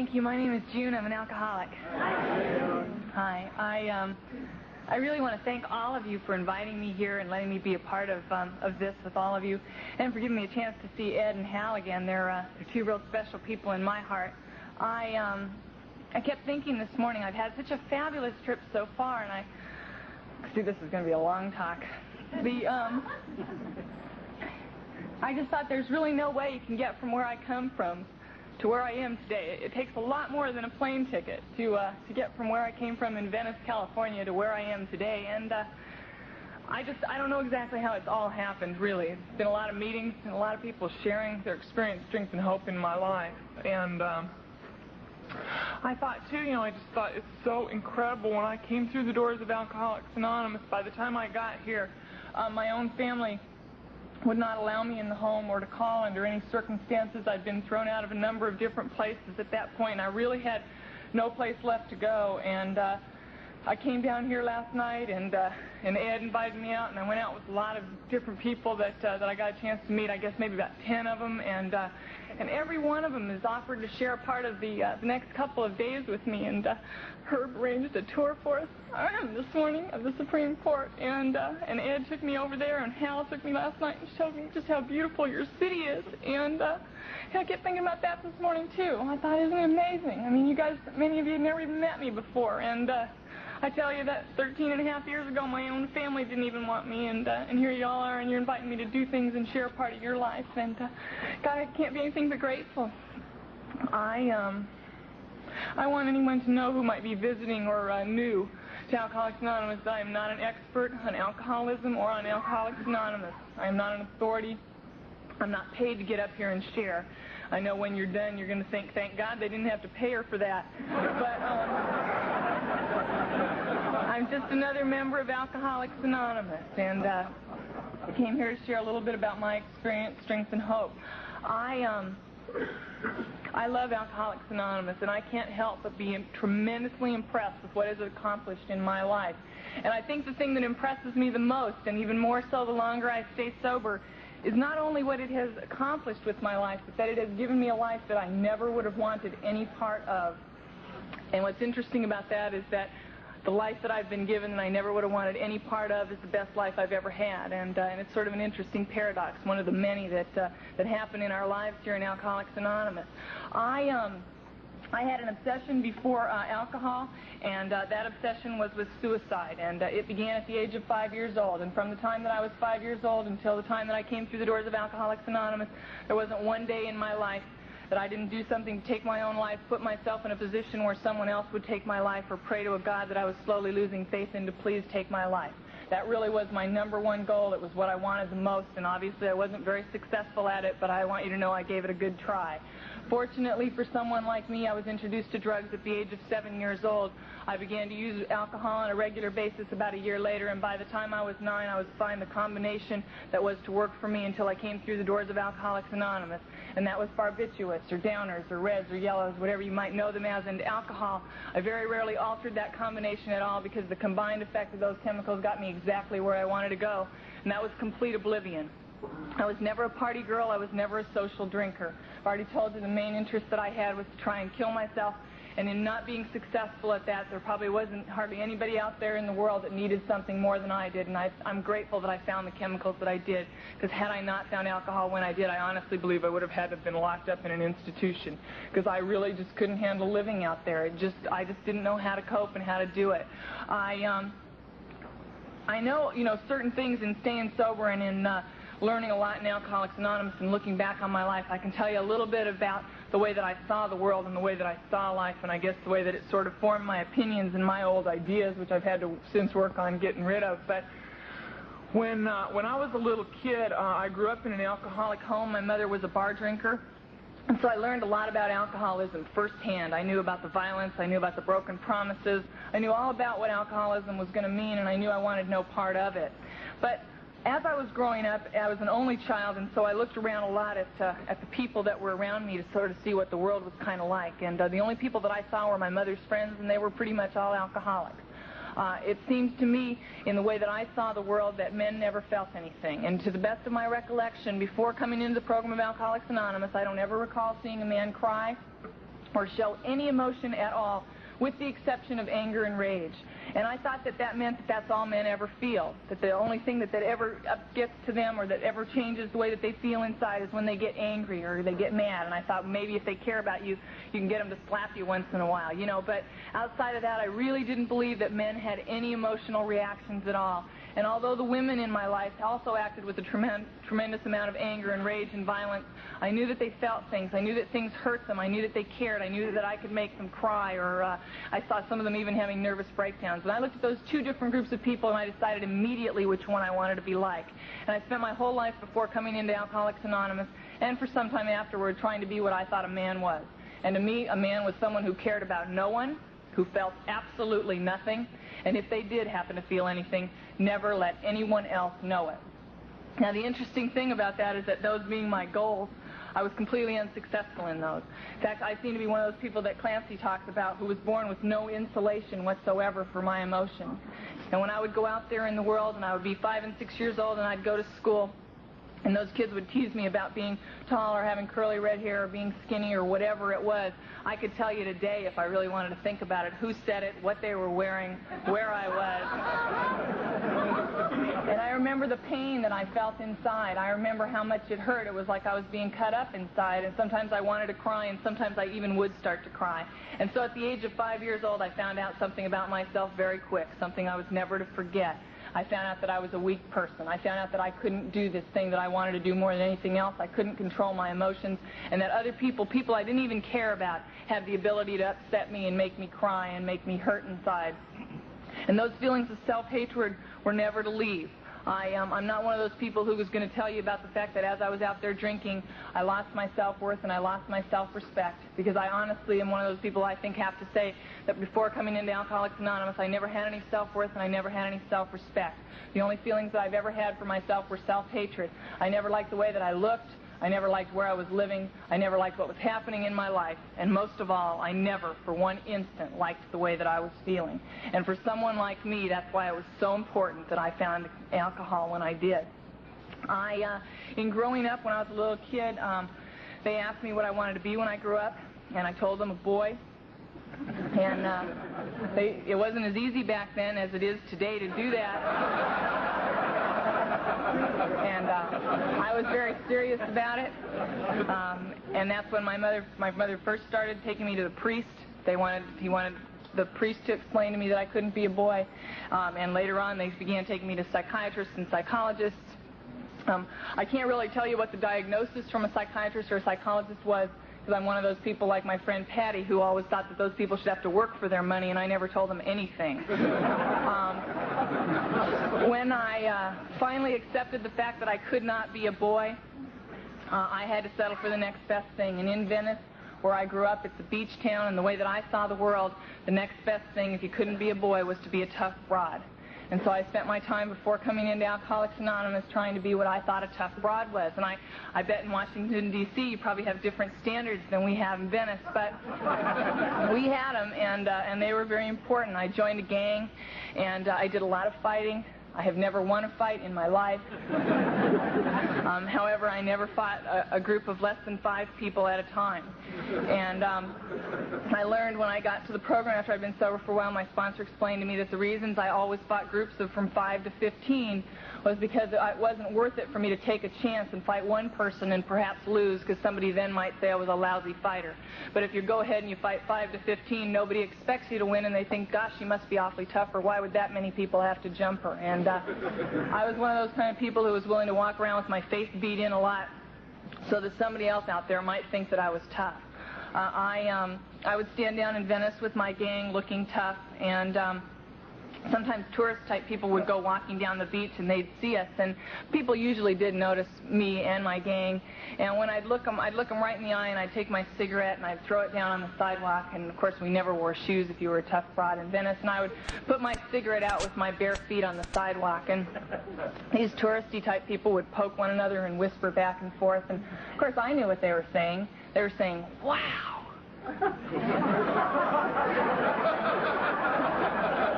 Thank you. My name is June. I'm an alcoholic. Hi. I really want to thank all of you for inviting me here and letting me be a part of this with all of you, and for giving me a chance to see Ed and Hal again. They're two real special people in my heart. I kept thinking this morning, I've had such a fabulous trip so far, and see, this is going to be a long talk. I just thought there's really no way you can get from where I come from to where I am today. It takes a lot more than a plane ticket to get from where I came from in Venice, California to where I am today. And I don't know exactly how it's all happened, really. It's been a lot of meetings and a lot of people sharing their experience, strength, and hope in my life. And I thought, too, I just thought it's so incredible. When I came through the doors of Alcoholics Anonymous, by the time I got here, my own family would not allow me in the home or to call under any circumstances. I'd been thrown out of a number of different places at that point. I really had no place left to go, and I came down here last night, and Ed invited me out, and I went out with a lot of different people that I got a chance to meet. I guess maybe about 10 of them, and every one of them has offered to share a part of the next couple of days with me. And Herb arranged a tour for us this morning of the Supreme Court, and Ed took me over there, and Hal took me last night and showed me just how beautiful your city is. And I kept thinking about that this morning too. I thought, isn't it amazing? I mean, you guys, many of you had never even met me before, and I tell you that 13 and a half years ago, my own family didn't even want me, and here you all are, and you're inviting me to do things and share a part of your life, and God, I can't be anything but grateful. I want anyone to know who might be visiting or new to Alcoholics Anonymous that I am not an expert on alcoholism or on Alcoholics Anonymous. I am not an authority. I'm not paid to get up here and share. I know when you're done, you're going to think, thank God they didn't have to pay her for that. But I'm just another member of Alcoholics Anonymous, and I came here to share a little bit about my experience, strength, and hope. I love Alcoholics Anonymous, and I can't help but be tremendously impressed with what is accomplished in my life. And I think the thing that impresses me the most, and even more so the longer I stay sober, is not only what it has accomplished with my life, but that it has given me a life that I never would have wanted any part of. And what's interesting about that is that the life that I've been given and I never would have wanted any part of is the best life I've ever had. And it's sort of an interesting paradox, one of the many that happen in our lives here in Alcoholics Anonymous. I had an obsession before alcohol, and that obsession was with suicide. And it began at the age of 5 years old. And from the time that I was 5 years old until the time that I came through the doors of Alcoholics Anonymous, there wasn't one day in my life that I didn't do something to take my own life, put myself in a position where someone else would take my life, or pray to a God that I was slowly losing faith in to please take my life. That really was my number one goal. It was what I wanted the most, and obviously I wasn't very successful at it, but I want you to know I gave it a good try. Fortunately for someone like me, I was introduced to drugs at the age of 7 years old. I began to use alcohol on a regular basis about a year later, and by the time I was 9, I was finding the combination that was to work for me until I came through the doors of Alcoholics Anonymous. And that was barbiturates, or downers, or reds, or yellows, whatever you might know them as. And alcohol, I very rarely altered that combination at all, because the combined effect of those chemicals got me exactly where I wanted to go, and that was complete oblivion. I was never a party girl. I was never a social drinker. I've already told you the main interest that I had was to try and kill myself, and in not being successful at that, there probably wasn't hardly anybody out there in the world that needed something more than I did, and I'm grateful that I found the chemicals that I did, because had I not found alcohol when I did, I honestly believe I would have had to have been locked up in an institution, because I really just couldn't handle living out there. I just didn't know how to cope and how to do it. I know, certain things in staying sober and in learning a lot in Alcoholics Anonymous and looking back on my life. I can tell you a little bit about the way that I saw the world and the way that I saw life, and I guess the way that it sort of formed my opinions and my old ideas, which I've had to since work on getting rid of. But when I was a little kid, I grew up in an alcoholic home. My mother was a bar drinker, and so I learned a lot about alcoholism firsthand. I knew about the violence. I knew about the broken promises. I knew all about what alcoholism was going to mean, and I knew I wanted no part of it. But as I was growing up, I was an only child, and so I looked around a lot at the people that were around me to sort of see what the world was kind of like. And the only people that I saw were my mother's friends, and they were pretty much all alcoholics. It seems to me, in the way that I saw the world, that men never felt anything. And to the best of my recollection, before coming into the program of Alcoholics Anonymous, I don't ever recall seeing a man cry or show any emotion at all, with the exception of anger and rage. And I thought that that meant that that's all men ever feel, that the only thing that ever gets to them or that ever changes the way that they feel inside is when they get angry or they get mad. And I thought maybe if they care about you, you can get them to slap you once in a while, you know. But outside of that, I really didn't believe that men had any emotional reactions at all. And although the women in my life also acted with a tremendous amount of anger and rage and violence, I knew that they felt things. I knew that things hurt them. I knew that they cared. I knew that I could make them cry, or I saw some of them even having nervous breakdowns. And I looked at those two different groups of people, and I decided immediately which one I wanted to be like. And I spent my whole life before coming into Alcoholics Anonymous, and for some time afterward, trying to be what I thought a man was. And to me, a man was someone who cared about no one, who felt absolutely nothing, and if they did happen to feel anything, never let anyone else know it. Now, the interesting thing about that is that those being my goals, I was completely unsuccessful in those. In fact, I seem to be one of those people that Clancy talks about who was born with no insulation whatsoever for my emotions. And when I would go out there in the world, and I would be 5 and 6 years old, and I'd go to school, and those kids would tease me about being tall or having curly red hair or being skinny or whatever it was, I could tell you today, if I really wanted to think about it, who said it, what they were wearing, where I was. And I remember the pain that I felt inside. I remember how much it hurt. It was like I was being cut up inside, and sometimes I wanted to cry, and sometimes I even would start to cry. And so at the age of 5 years old, I found out something about myself very quick, something I was never to forget. I found out that I was a weak person. I found out that I couldn't do this thing that I wanted to do more than anything else. I couldn't control my emotions, and that other people I didn't even care about, had the ability to upset me and make me cry and make me hurt inside. And those feelings of self-hatred were never to leave. I'm not one of those people who was going to tell you about the fact that as I was out there drinking, I lost my self-worth and I lost my self-respect, because I honestly am one of those people I think have to say that before coming into Alcoholics Anonymous, I never had any self-worth and I never had any self-respect. The only feelings that I've ever had for myself were self-hatred. I never liked the way that I looked. I never liked where I was living. I never liked what was happening in my life. And most of all, I never, for one instant, liked the way that I was feeling. And for someone like me, that's why it was so important that I found alcohol when I did. In growing up, when I was a little kid, they asked me what I wanted to be when I grew up, and I told them a boy. And it wasn't as easy back then as it is today to do that. And I was very serious about it, and that's when my mother first started taking me to the priest. He wanted the priest to explain to me that I couldn't be a boy, and later on they began taking me to psychiatrists and psychologists. I can't really tell you what the diagnosis from a psychiatrist or a psychologist was, because I'm one of those people like my friend Patty who always thought that those people should have to work for their money, and I never told them anything. When I finally accepted the fact that I could not be a boy, I had to settle for the next best thing. And in Venice, where I grew up, it's a beach town, and the way that I saw the world, the next best thing, if you couldn't be a boy, was to be a tough broad. And so I spent my time before coming into Alcoholics Anonymous trying to be what I thought a tough broad was. And I bet in Washington, D.C., you probably have different standards than we have in Venice, but we had them, and they were very important. I joined a gang, and I did a lot of fighting. I have never won a fight in my life. However, I never fought a group of less than 5 people at a time. And I learned when I got to the program after I'd been sober for a while, my sponsor explained to me that the reasons I always fought groups of from 5 to 15 was because it wasn't worth it for me to take a chance and fight one person and perhaps lose, because somebody then might say I was a lousy fighter. But if you go ahead and you fight 5 to 15, nobody expects you to win, and they think, gosh, she must be awfully tough, or why would that many people have to jump her? And I was one of those kind of people who was willing to walk around with my face beat in a lot so that somebody else out there might think that I was tough. I would stand down in Venice with my gang looking tough, and sometimes tourist-type people would go walking down the beach and they'd see us, and people usually did notice me and my gang. And when I'd look them right in the eye, and I'd take my cigarette and I'd throw it down on the sidewalk. And of course, we never wore shoes if you were a tough broad in Venice. And I would put my cigarette out with my bare feet on the sidewalk, and these touristy-type people would poke one another and whisper back and forth. And of course, I knew what they were saying. They were saying, "Wow."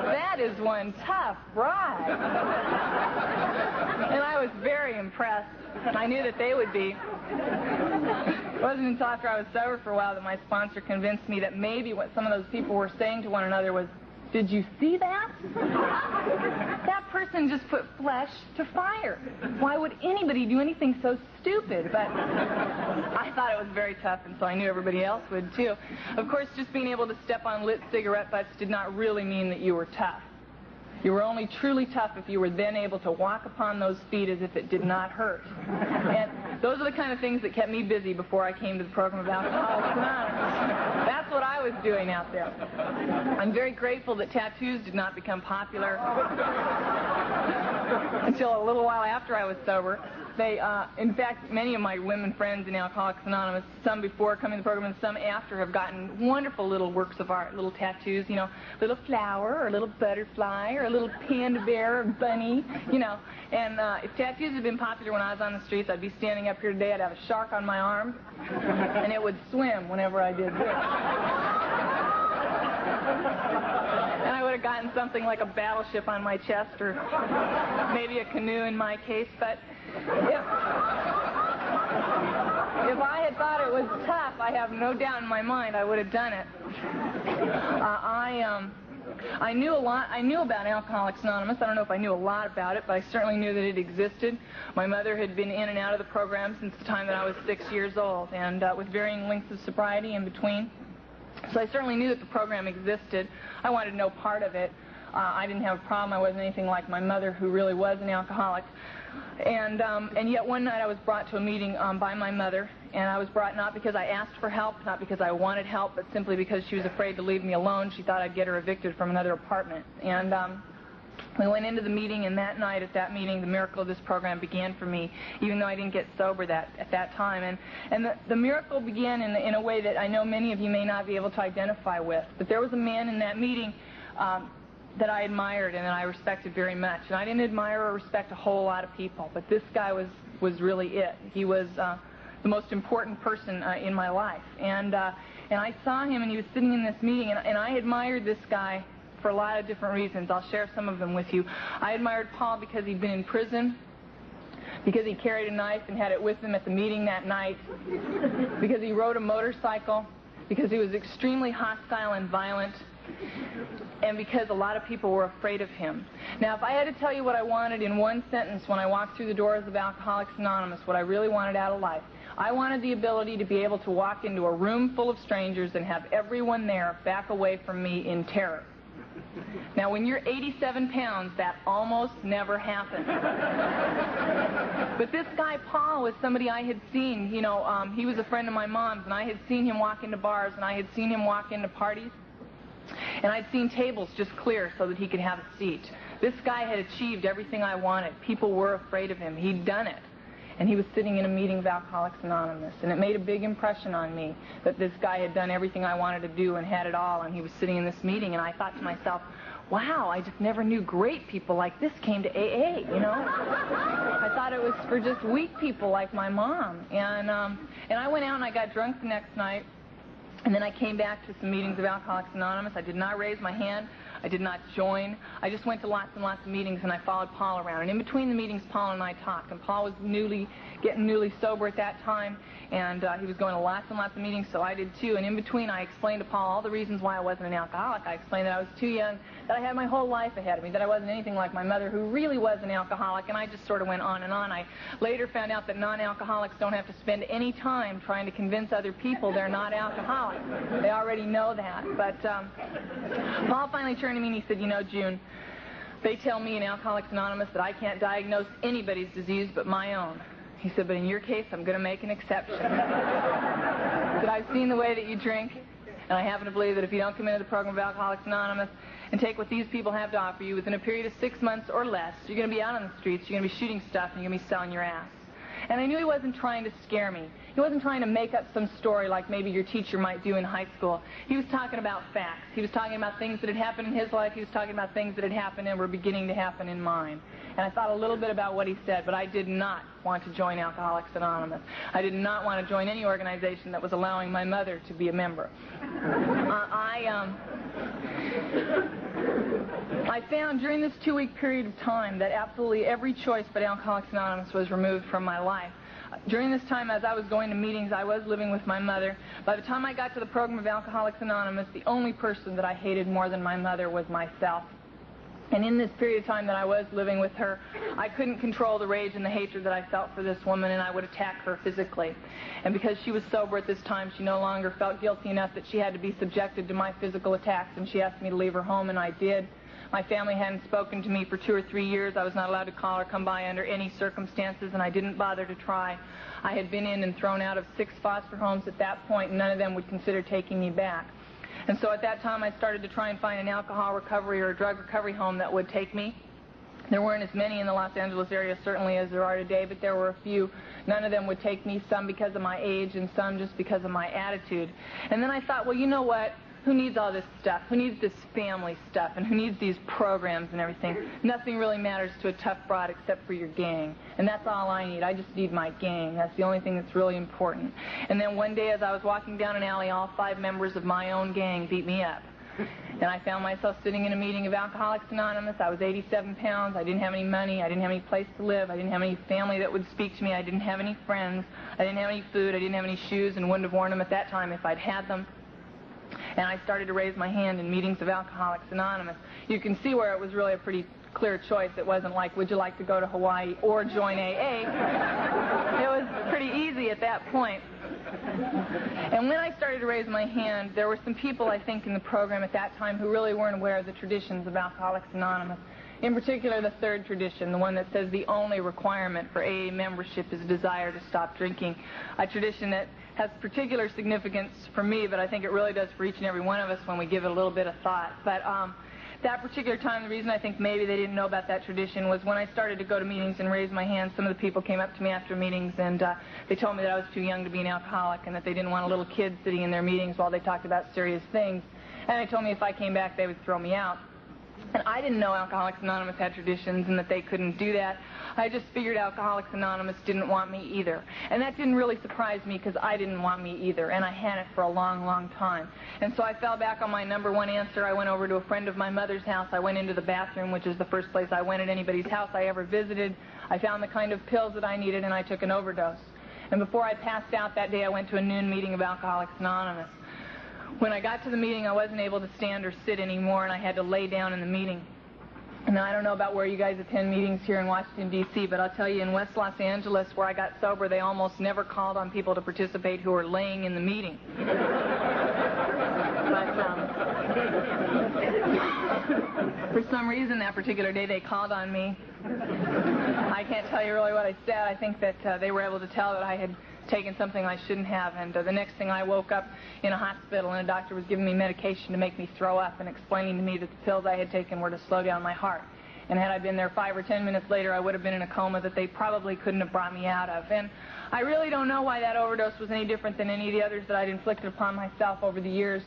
That is one tough ride. And I was very impressed. I knew that they would be. It wasn't until after I was sober for a while that my sponsor convinced me that maybe what some of those people were saying to one another was, "Did you see that? That person just put flesh to fire. Why would anybody do anything so stupid?" But I thought it was very tough, and so I knew everybody else would too. Of course, just being able to step on lit cigarette butts did not really mean that you were tough. You were only truly tough if you were then able to walk upon those feet as if it did not hurt. And those are the kind of things that kept me busy before I came to the program of Alcoholics Anonymous. That's what I was doing out there. I'm very grateful that tattoos did not become popular until a little while after I was sober. They, in fact, many of my women friends in Alcoholics Anonymous, some before coming to the program and some after, have gotten wonderful little works of art, little tattoos, you know, little flower or a little butterfly or a little panda bear or bunny, you know. And if tattoos had been popular when I was on the streets, I'd be standing up here today, I'd have a shark on my arm, and it would swim whenever I did this. And I would have gotten something like a battleship on my chest or maybe a canoe in my case, but if I had thought it was tough, I have no doubt in my mind I would have done it. I knew a lot. I knew about Alcoholics Anonymous. I don't know if I knew a lot about it, but I certainly knew that it existed. My mother had been in and out of the program since the time that I was 6 years old, and with varying lengths of sobriety in between. So I certainly knew that the program existed. I wanted no part of it. I didn't have a problem. I wasn't anything like my mother, who really was an alcoholic. And yet one night I was brought to a meeting by my mother, and I was brought not because I asked for help, not because I wanted help, but simply because she was afraid to leave me alone. She thought I'd get her evicted from another apartment. And we went into the meeting, and that night at that meeting, the miracle of this program began for me, even though I didn't get sober at that time. And the miracle began in a way that I know many of you may not be able to identify with. But there was a man in that meeting that I admired and that I respected very much. And I didn't admire or respect a whole lot of people, but this guy was really it. He was the most important person in my life. And I saw him, and he was sitting in this meeting, and I admired this guy for a lot of different reasons. I'll share some of them with you. I admired Paul because he'd been in prison, because he carried a knife and had it with him at the meeting that night, because he rode a motorcycle, because he was extremely hostile and violent, and because a lot of people were afraid of him. Now, if I had to tell you what I wanted in one sentence when I walked through the doors of Alcoholics Anonymous, what I really wanted out of life, I wanted the ability to be able to walk into a room full of strangers and have everyone there back away from me in terror. Now, when you're 87 pounds, that almost never happens. But this guy, Paul, was somebody I had seen. You know, he was a friend of my mom's, and I had seen him walk into bars, and I had seen him walk into parties. And I'd seen tables just clear so that he could have a seat. This guy had achieved everything I wanted. People were afraid of him. He'd done it. And he was sitting in a meeting of Alcoholics Anonymous. And it made a big impression on me that this guy had done everything I wanted to do and had it all, and he was sitting in this meeting. And I thought to myself, wow, I just never knew great people like this came to AA, you know? I thought it was for just weak people like my mom. And I went out and I got drunk the next night. And then I came back to some meetings of Alcoholics Anonymous. I did not raise my hand. I did not join. I just went to lots and lots of meetings, and I followed Paul around. And in between the meetings, Paul and I talked. And Paul was getting newly sober at that time, and he was going to lots and lots of meetings, so I did too. And in between, I explained to Paul all the reasons why I wasn't an alcoholic. I explained that I was too young, that I had my whole life ahead of me, that I wasn't anything like my mother, who really was an alcoholic, and I just sort of went on and on. I later found out that non-alcoholics don't have to spend any time trying to convince other people they're not alcoholics. They already know that. But Paul finally turned to me and he said, you know, June, they tell me in Alcoholics Anonymous that I can't diagnose anybody's disease but my own. He said, but in your case, I'm going to make an exception. He said, I've seen the way that you drink, and I happen to believe that if you don't come into the program of Alcoholics Anonymous and take what these people have to offer you, within a period of 6 months or less, you're going to be out on the streets, you're going to be shooting stuff, and you're going to be selling your ass. And I knew he wasn't trying to scare me. He wasn't trying to make up some story like maybe your teacher might do in high school. He was talking about facts. He was talking about things that had happened in his life. He was talking about things that had happened and were beginning to happen in mine. And I thought a little bit about what he said, but I did not want to join Alcoholics Anonymous. I did not want to join any organization that was allowing my mother to be a member. I found during this 2-week period of time that absolutely every choice but Alcoholics Anonymous was removed from my life. During this time, as I was going to meetings, I was living with my mother. By the time I got to the program of Alcoholics Anonymous, the only person that I hated more than my mother was myself. And in this period of time that I was living with her, I couldn't control the rage and the hatred that I felt for this woman, and I would attack her physically. And because she was sober at this time, she no longer felt guilty enough that she had to be subjected to my physical attacks, and she asked me to leave her home, and I did. My family hadn't spoken to me for 2 or 3 years. I was not allowed to call or come by under any circumstances, and I didn't bother to try. I had been in and thrown out of 6 foster homes at that point, and none of them would consider taking me back. And so at that time, I started to try and find an alcohol recovery or a drug recovery home that would take me. There weren't as many in the Los Angeles area, certainly, as there are today, but there were a few. None of them would take me, some because of my age and some just because of my attitude. And then I thought, well, you know what? Who needs all this stuff? Who needs this family stuff? And who needs these programs and everything? Nothing really matters to a tough broad except for your gang. And that's all I need. I just need my gang. That's the only thing that's really important. And then one day as I was walking down an alley, all 5 members of my own gang beat me up. And I found myself sitting in a meeting of Alcoholics Anonymous. I was 87 pounds. I didn't have any money. I didn't have any place to live. I didn't have any family that would speak to me. I didn't have any friends. I didn't have any food. I didn't have any shoes and wouldn't have worn them at that time if I'd had them. And I started to raise my hand in meetings of Alcoholics Anonymous. You can see where it was really a pretty clear choice. It wasn't like, would you like to go to Hawaii or join AA? It was pretty easy at that point. And when I started to raise my hand, there were some people, I think, in the program at that time who really weren't aware of the traditions of Alcoholics Anonymous. In particular, the 3rd tradition, the one that says the only requirement for AA membership is a desire to stop drinking. A tradition that has particular significance for me, but I think it really does for each and every one of us when we give it a little bit of thought. But that particular time, the reason I think maybe they didn't know about that tradition was when I started to go to meetings and raise my hand, some of the people came up to me after meetings and they told me that I was too young to be an alcoholic and that they didn't want a little kid sitting in their meetings while they talked about serious things. And they told me if I came back, they would throw me out. And I didn't know Alcoholics Anonymous had traditions and that they couldn't do that. I just figured Alcoholics Anonymous didn't want me either. And that didn't really surprise me because I didn't want me either. And I had it for a long, long time. And so I fell back on my number 1 answer. I went over to a friend of my mother's house. I went into the bathroom, which is the first place I went at anybody's house I ever visited. I found the kind of pills that I needed and I took an overdose. And before I passed out that day, I went to a noon meeting of Alcoholics Anonymous. When I got to the meeting, I wasn't able to stand or sit anymore, and I had to lay down in the meeting. Now, I don't know about where you guys attend meetings here in Washington, D.C., but I'll tell you, in West Los Angeles, where I got sober, they almost never called on people to participate who were laying in the meeting. But for some reason, that particular day, they called on me. I can't tell you really what I said. I think that they were able to tell that I had taken something I shouldn't have, and the next thing I woke up in a hospital and a doctor was giving me medication to make me throw up and explaining to me that the pills I had taken were to slow down my heart. And had I been there 5 or 10 minutes later, I would have been in a coma that they probably couldn't have brought me out of. And I really don't know why that overdose was any different than any of the others that I'd inflicted upon myself over the years.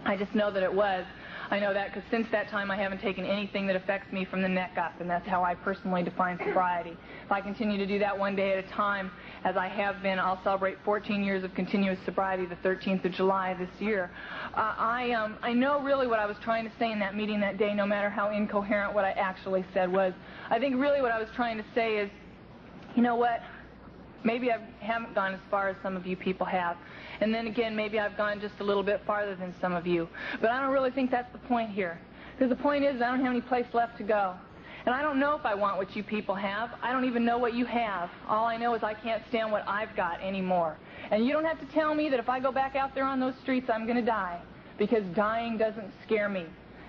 I just know that it was. I know that because since that time I haven't taken anything that affects me from the neck up, and that's how I personally define sobriety. If I continue to do that one day at a time, as I have been, I'll celebrate 14 years of continuous sobriety the 13th of July this year. I know really what I was trying to say in that meeting that day, no matter how incoherent what I actually said was. I think really what I was trying to say is, you know what, maybe I haven't gone as far as some of you people have. And then again, maybe I've gone just a little bit farther than some of you. But I don't really think that's the point here. Because the point is I don't have any place left to go. And I don't know if I want what you people have. I don't even know what you have. All I know is I can't stand what I've got anymore. And you don't have to tell me that if I go back out there on those streets, I'm going to die. Because dying doesn't scare me.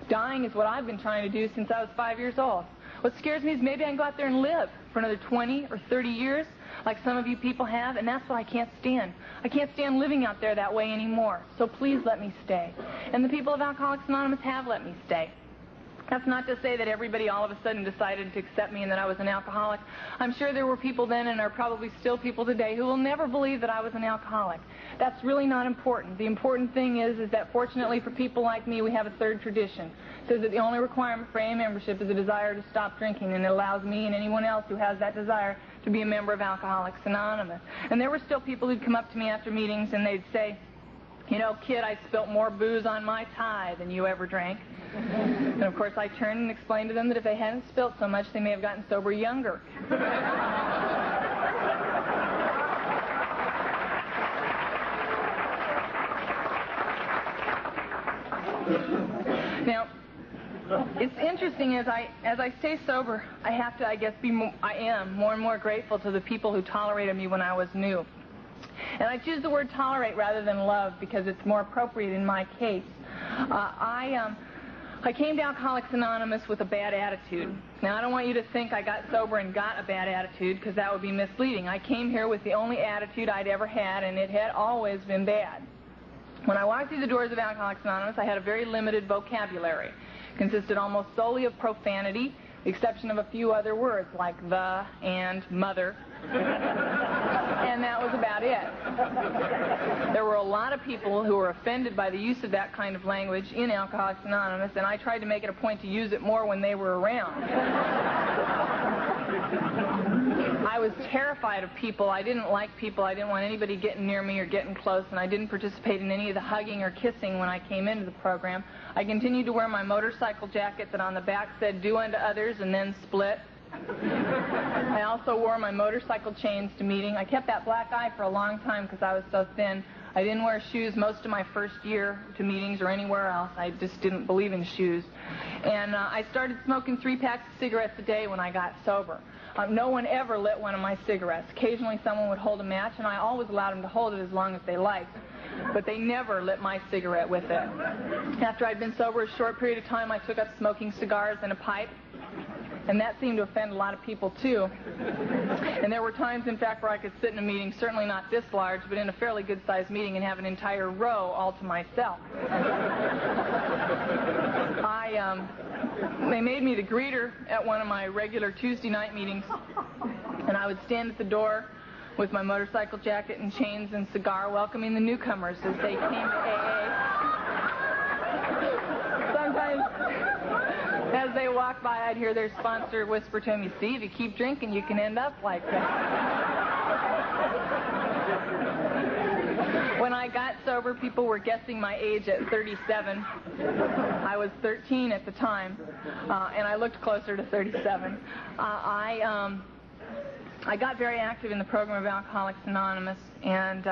Dying is what I've been trying to do since I was 5 years old. What scares me is maybe I can go out there and live for another 20 or 30 years, like some of you people have, and that's what I can't stand. I can't stand living out there that way anymore. So please let me stay. And the people of Alcoholics Anonymous have let me stay. That's not to say that everybody all of a sudden decided to accept me and that I was an alcoholic. I'm sure there were people then and are probably still people today who will never believe that I was an alcoholic. That's really not important. The important thing is that fortunately for people like me, we have a 3rd tradition. It says that the only requirement for AA membership is a desire to stop drinking, and it allows me and anyone else who has that desire to be a member of Alcoholics Anonymous. And there were still people who'd come up to me after meetings and they'd say, "You know, kid, I spilt more booze on my tie than you ever drank." And of course I turned and explained to them that if they hadn't spilt so much, they may have gotten sober younger. Now, it's interesting, as I stay sober, I have to, I guess, I am more and more grateful to the people who tolerated me when I was new. And I choose the word tolerate rather than love because it's more appropriate in my case. I came to Alcoholics Anonymous with a bad attitude. Now, I don't want you to think I got sober and got a bad attitude, because that would be misleading. I came here with the only attitude I'd ever had, and it had always been bad. When I walked through the doors of Alcoholics Anonymous, I had a very limited vocabulary. It consisted almost solely of profanity, the exception of a few other words like the and mother. And that was about it. There were a lot of people who were offended by the use of that kind of language in Alcoholics Anonymous, and I tried to make it a point to use it more when they were around. I was terrified of people. I didn't like people. I didn't want anybody getting near me or getting close, and I didn't participate in any of the hugging or kissing when I came into the program. I continued to wear my motorcycle jacket that on the back said, "Do unto others," and then split. I also wore my motorcycle chains to meeting. I kept that black eye for a long time because I was so thin. I didn't wear shoes most of my first year to meetings or anywhere else. I just didn't believe in shoes. And I started smoking 3 packs of cigarettes a day when I got sober. No one ever lit one of my cigarettes. Occasionally someone would hold a match, and I always allowed them to hold it as long as they liked. But they never lit my cigarette with it. After I'd been sober a short period of time, I took up smoking cigars and a pipe. And that seemed to offend a lot of people, too. And there were times, in fact, where I could sit in a meeting, certainly not this large, but in a fairly good-sized meeting, and have an entire row all to myself. They made me the greeter at one of my regular Tuesday night meetings, and I would stand at the door with my motorcycle jacket and chains and cigar, welcoming the newcomers as they came to AA. Sometimes, as they walked by, I'd hear their sponsor whisper to them, "You see, if you keep drinking, you can end up like that." When I got sober, people were guessing my age at 37. I was 13 at the time, and I looked closer to 37. I got very active in the program of Alcoholics Anonymous, and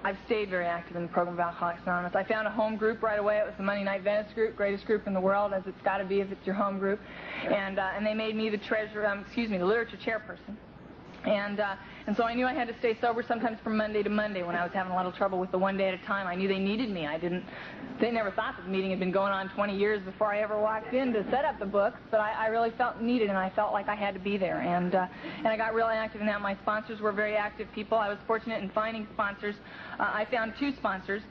I've stayed very active in the program of Alcoholics Anonymous. I found a home group right away. It was the Monday Night Venice group, greatest group in the world, as it's got to be if it's your home group. And they made me the the literature chairperson. And so I knew I had to stay sober sometimes from Monday to Monday when I was having a lot of trouble with the one day at a time. I knew they needed me. They never thought that the meeting had been going on 20 years before I ever walked in to set up the books, but I really felt needed, and I felt like I had to be there. And I got really active in that. My sponsors were very active people. I was fortunate in finding sponsors. I found 2 sponsors.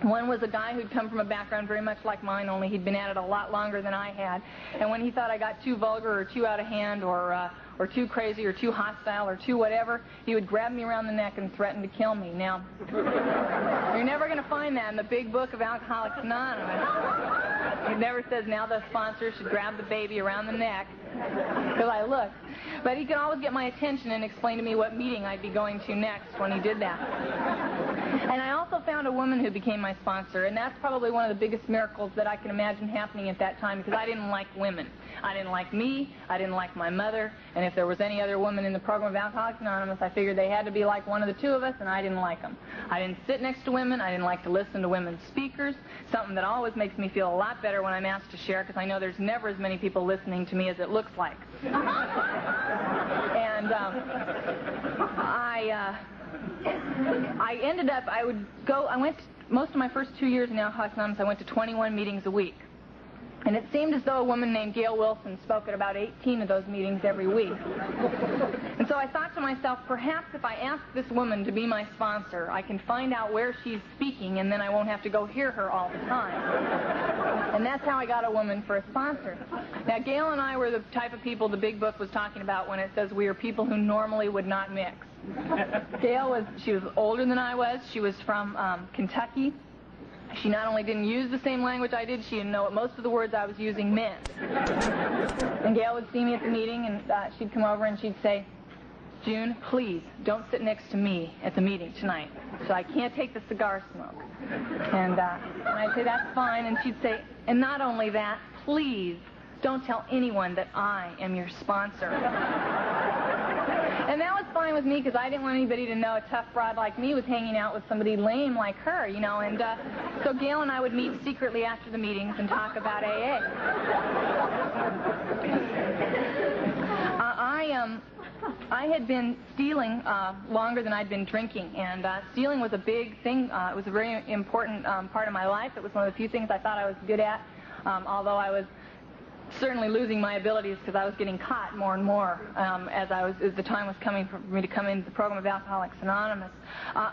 One was a guy who'd come from a background very much like mine, only he'd been at it a lot longer than I had. And when he thought I got too vulgar or too out of hand or too crazy or too hostile or too whatever, he would grab me around the neck and threaten to kill me. Now, you're never going to find that in the big book of Alcoholics Anonymous. It never says, now the sponsor should grab the baby around the neck, because I looked. But he could always get my attention and explain to me what meeting I'd be going to next when he did that. And I also found a woman who became my sponsor, and that's probably one of the biggest miracles that I can imagine happening at that time, because I didn't like women. I didn't like me, I didn't like my mother, and if there was any other woman in the program of Alcoholics Anonymous, I figured they had to be like one of the 2 of us, and I didn't like them. I didn't sit next to women, I didn't like to listen to women's speakers, something that always makes me feel a lot better when I'm asked to share, because I know there's never as many people listening to me as it looks like. And I ended up, most of my first 2 years in Alcoholics Anonymous, I went to 21 meetings a week. And it seemed as though a woman named Gail Wilson spoke at about 18 of those meetings every week. And so I thought to myself, perhaps if I ask this woman to be my sponsor, I can find out where she's speaking, and then I won't have to go hear her all the time. And that's how I got a woman for a sponsor. Now, Gail and I were the type of people the big book was talking about when it says we are people who normally would not mix. Gail she was older than I was. She was from Kentucky. She not only didn't use the same language I did, she didn't know what most of the words I was using meant. And Gail would see me at the meeting, and she'd come over and she'd say, June, please don't sit next to me at the meeting tonight, so I can't take the cigar smoke. And I'd say, that's fine. And she'd say, and not only that, please don't tell anyone that I am your sponsor. And that was fine with me because I didn't want anybody to know a tough broad like me was hanging out with somebody lame like her, you know. And so Gail and I would meet secretly after the meetings and talk about AA. I had been stealing longer than I'd been drinking, and stealing was a big thing. It was a very important part of my life. It was one of the few things I thought I was good at, although I was certainly losing my abilities because I was getting caught more and more as the time was coming for me to come into the program of Alcoholics Anonymous.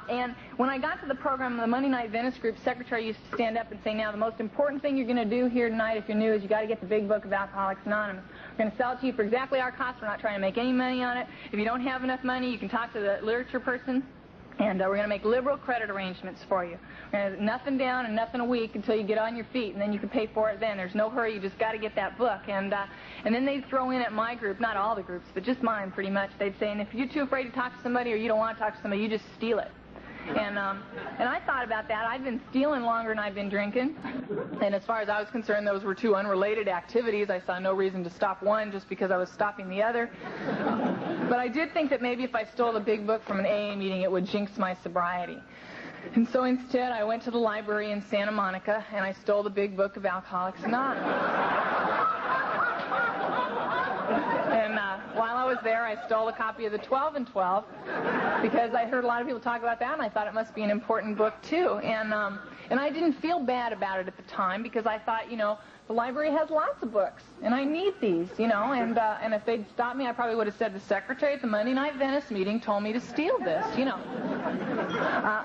And when I got to the program, the Monday Night Venice Group secretary used to stand up and say, now, the most important thing you're going to do here tonight if you're new is you got to get the big book of Alcoholics Anonymous. We're going to sell it to you for exactly our cost. We're not trying to make any money on it. If you don't have enough money, you can talk to the literature person. And we're going to make liberal credit arrangements for you. We're going to have nothing down and nothing a week until you get on your feet, and then you can pay for it then. There's no hurry. You just got to get that book. And then they'd throw in at my group, not all the groups, but just mine pretty much. They'd say, and if you're too afraid to talk to somebody or you don't want to talk to somebody, you just steal it. And I thought about that. I'd been stealing longer than I'd been drinking. And as far as I was concerned, those were two unrelated activities. I saw no reason to stop one just because I was stopping the other. But I did think that maybe if I stole the big book from an AA meeting, it would jinx my sobriety. And so instead, I went to the library in Santa Monica, and I stole the big book of Alcoholics Anonymous. And while I was there, I stole a copy of the 12 and 12 because I heard a lot of people talk about that, and I thought it must be an important book, too. And I didn't feel bad about it at the time because I thought, you know, the library has lots of books, and I need these, you know. And if they'd stopped me, I probably would have said the secretary at the Monday Night Venice meeting told me to steal this, you know.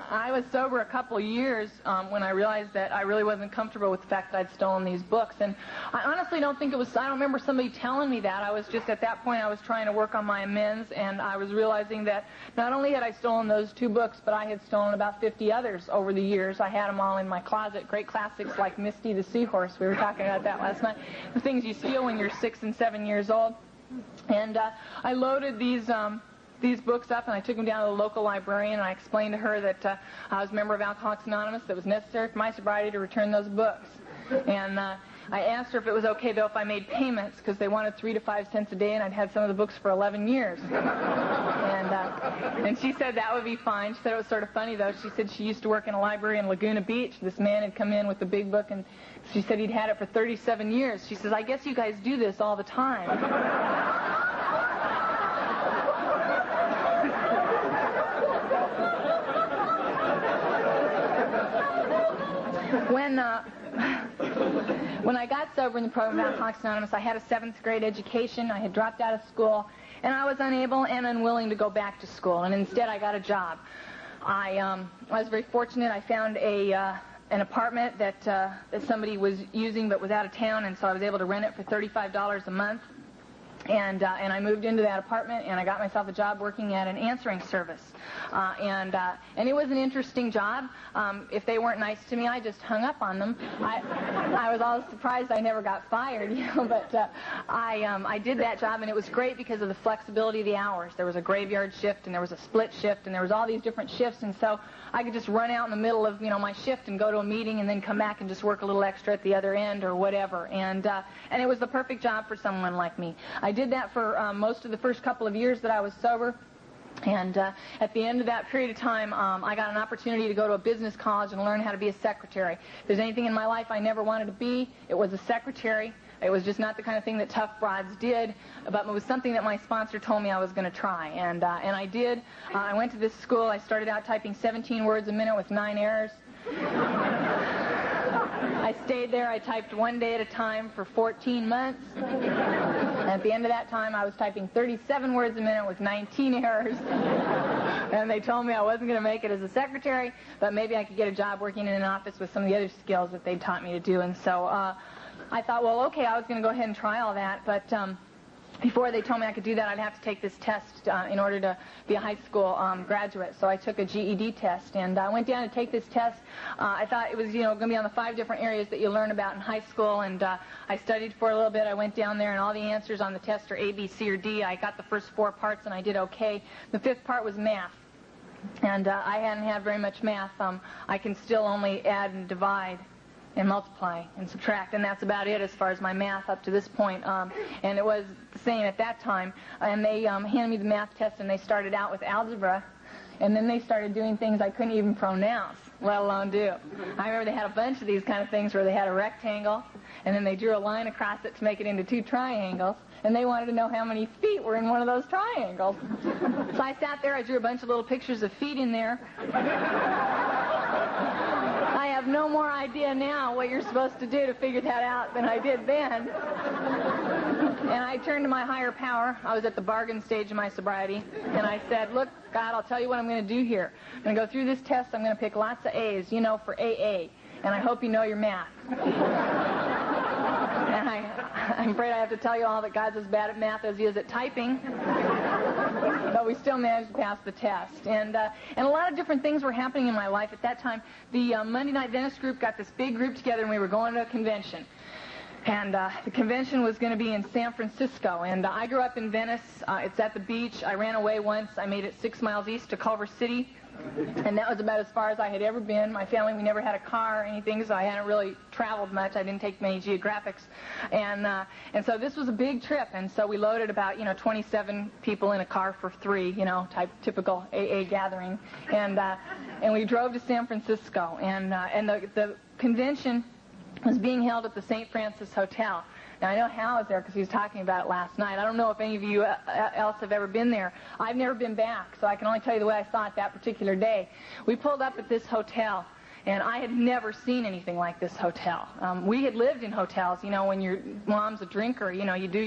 I was sober a couple of years when I realized that I really wasn't comfortable with the fact that I'd stolen these books. And I honestly don't think it was, I don't remember somebody telling me that. I was just, at that point, I was trying to work on my amends, and I was realizing that not only had I stolen those two books, but I had stolen about 50 others over the years. I had them all in my closet, great classics like Misty the Seahorse. We were talking about that last night. The things you steal when you're 6 and 7 years old. And I loaded these books up, and I took them down to the local librarian, and I explained to her that I was a member of Alcoholics Anonymous, that it was necessary for my sobriety to return those books. And I asked her if it was okay, though, if I made payments, because they wanted 3 to 5 cents a day, and I'd had some of the books for 11 years. And she said that would be fine. She said it was sort of funny, though. She said she used to work in a library in Laguna Beach. This man had come in with the big book, and she said he'd had it for 37 years. She says, I guess you guys do this all the time. When I got sober in the program of Alcoholics Anonymous, I had a 7th grade education. I had dropped out of school, and I was unable and unwilling to go back to school. And instead, I got a job. I was very fortunate. I found an apartment that somebody was using but was out of town, and so I was able to rent it for $35 a month. And I moved into that apartment, and I got myself a job working at an answering service. And it was an interesting job. If they weren't nice to me, I just hung up on them. I was always surprised I never got fired, you know, but I did that job, and it was great because of the flexibility of the hours. There was a graveyard shift, and there was a split shift, and there was all these different shifts, and so I could just run out in the middle of, you know, my shift and go to a meeting and then come back and just work a little extra at the other end or whatever. And it was the perfect job for someone like me. I did that for most of the first couple of years that I was sober. And at the end of that period of time, I got an opportunity to go to a business college and learn how to be a secretary. If there's anything in my life I never wanted to be, it was a secretary. It was just not the kind of thing that tough broads did, but it was something that my sponsor told me I was going to try. And I did. I went to this school. I started out typing 17 words a minute with 9 errors. I stayed there. I typed 1 day at a time for 14 months. And at the end of that time, I was typing 37 words a minute with 19 errors. And they told me I wasn't going to make it as a secretary, but maybe I could get a job working in an office with some of the other skills that they'd taught me to do. And so I thought, well, okay, I was going to go ahead and try all that. But before they told me I could do that, I'd have to take this test in order to be a high school graduate. So I took a GED test, and I went down to take this test. I thought it was, going to be on the 5 different areas that you learn about in high school, and I studied for a little bit. I went down there, and all the answers on the test are A, B, C, or D. I got the first 4 parts, and I did okay. The 5th part was math, and I hadn't had very much math. I can still only add and divide and multiply and subtract, and that's about it as far as my math up to this point. And it was the same at that time. And they handed me the math test, and they started out with algebra, and then they started doing things I couldn't even pronounce, let alone do. I remember they had a bunch of these kind of things where they had a rectangle, and then they drew a line across it to make it into 2 triangles, and they wanted to know how many feet were in one of those triangles. So I sat there, I drew a bunch of little pictures of feet in there. I have no more idea now what you're supposed to do to figure that out than I did then. And I turned to my higher power. I was at the bargain stage of my sobriety. And I said, look, God, I'll tell you what I'm going to do here. I'm going to go through this test. I'm going to pick lots of A's, for AA. And I hope you know your math. And I'm afraid I have to tell you all that God's as bad at math as he is at typing. But we still managed to pass the test. And a lot of different things were happening in my life at that time. The Monday Night Venice group got this big group together, and we were going to a convention. And the convention was going to be in San Francisco. And I grew up in Venice. It's at the beach. I ran away once. I made it 6 miles east to Culver City. And that was about as far as I had ever been. My family, we never had a car or anything, so I hadn't really traveled much. I didn't take many geographics. And so this was a big trip. And so we loaded about, 27 people in a car for 3, typical AA gathering. And we drove to San Francisco. And the convention was being held at the St. Francis Hotel. Now, I know Hal was there because he was talking about it last night. I don't know if any of you else have ever been there. I've never been back, so I can only tell you the way I saw it that particular day. We pulled up at this hotel, and I had never seen anything like this hotel. We had lived in hotels, when your mom's a drinker, you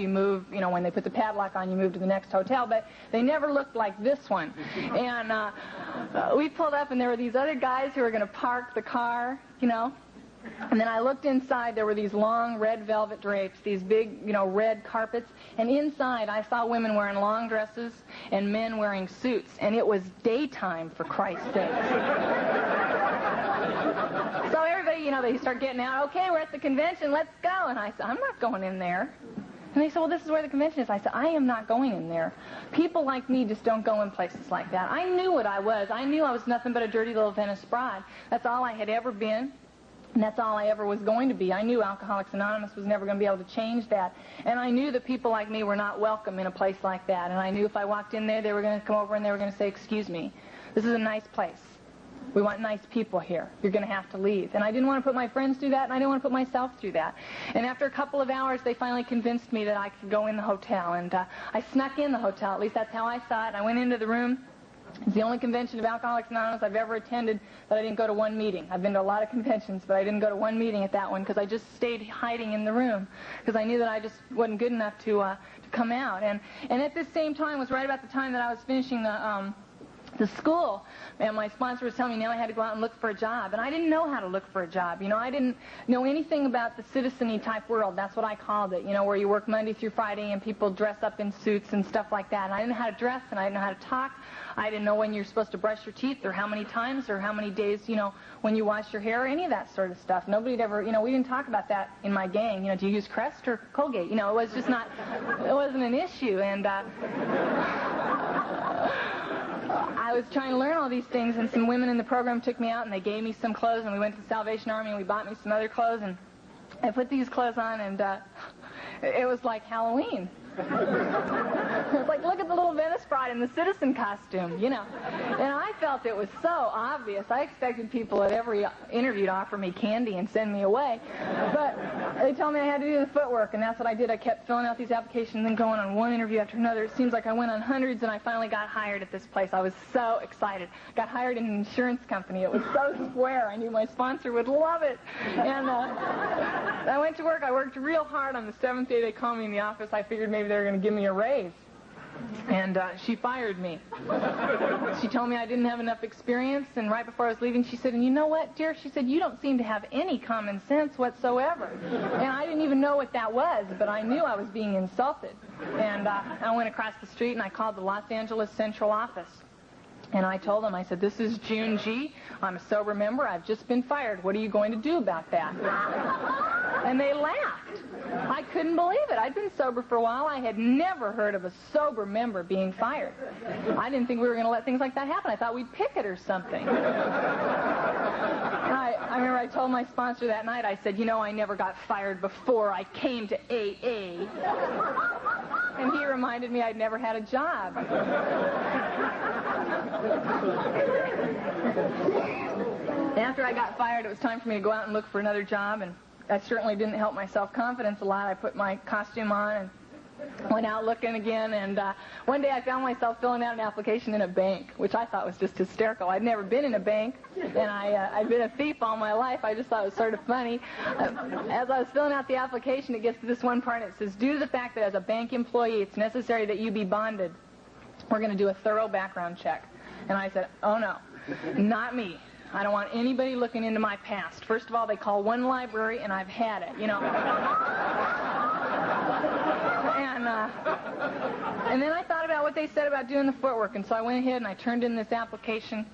move, when they put the padlock on, you move to the next hotel, but they never looked like this one. And we pulled up, and there were these other guys who were going to park the car, And then I looked inside. There were these long red velvet drapes, these big, red carpets. And inside, I saw women wearing long dresses and men wearing suits. And it was daytime, for Christ's sake. So everybody, they start getting out. Okay, we're at the convention. Let's go. And I said, I'm not going in there. And they said, well, this is where the convention is. I said, I am not going in there. People like me just don't go in places like that. I knew what I was. I knew I was nothing but a dirty little Venice broad. That's all I had ever been. And that's all I ever was going to be. I knew Alcoholics Anonymous was never going to be able to change that. And I knew that people like me were not welcome in a place like that. And I knew if I walked in there, they were going to come over and they were going to say, excuse me, this is a nice place. We want nice people here. You're going to have to leave. And I didn't want to put my friends through that, and I didn't want to put myself through that. And after a couple of hours, they finally convinced me that I could go in the hotel. And I snuck in the hotel. At least that's how I saw it. I went into the room. It's the only convention of Alcoholics Anonymous I've ever attended that I didn't go to one meeting. I've been to a lot of conventions, but I didn't go to one meeting at that one because I just stayed hiding in the room because I knew that I just wasn't good enough to come out. And at this same time was right about the time that I was finishing the school, and my sponsor was telling me now I had to go out and look for a job. And I didn't know how to look for a job. I didn't know anything about the citizen-y type world. That's what I called it, where you work Monday through Friday and people dress up in suits and stuff like that. And I didn't know how to dress, and I didn't know how to talk. I didn't know when you're supposed to brush your teeth or how many times or how many days, when you wash your hair or any of that sort of stuff. Nobody'd ever, we didn't talk about that in my gang. Do you use Crest or Colgate? It was just not, it wasn't an issue. And I was trying to learn all these things, and some women in the program took me out, and they gave me some clothes, and we went to the Salvation Army, and we bought me some other clothes, and I put these clothes on, and it was like Halloween. It's like, look at the little Venice bride in the citizen costume, And I felt it was so obvious. I expected people at every interview to offer me candy and send me away. But they told me I had to do the footwork, and that's what I did. I kept filling out these applications and going on one interview after another. It seems like I went on hundreds, and I finally got hired at this place. I was so excited. Got hired in an insurance company. It was so square. I knew my sponsor would love it. And I went to work. I worked real hard. On the 7th day they called me in the office. I figured maybe they were going to give me a raise. And she fired me. She told me I didn't have enough experience, and right before I was leaving, she said, and you know what, dear? She said, you don't seem to have any common sense whatsoever. And I didn't even know what that was, but I knew I was being insulted. And I went across the street, and I called the Los Angeles Central office. And I told them, I said, this is June G. I'm a sober member. I've just been fired. What are you going to do about that? And they laughed. I couldn't believe it. I'd been sober for a while. I had never heard of a sober member being fired. I didn't think we were going to let things like that happen. I thought we'd picket or something. And I remember I told my sponsor that night, I said, you know, I never got fired before I came to AA. And he reminded me I'd never had a job. After I got fired, it was time for me to go out and look for another job, and that certainly didn't help my self-confidence a lot. I put my costume on and went out looking again, and one day I found myself filling out an application in a bank, which I thought was just hysterical. I'd never been in a bank, and I'd been a thief all my life. I just thought it was sort of funny. As I was filling out the application, it gets to this one part, and it says, due to the fact that as a bank employee it's necessary that you be bonded, we're going to do a thorough background check. And I said, oh no, not me. I don't want anybody looking into my past. First of all, they call one library, and I've had it, you know. And then I thought about what they said about doing the footwork, and so I went ahead and I turned in this application,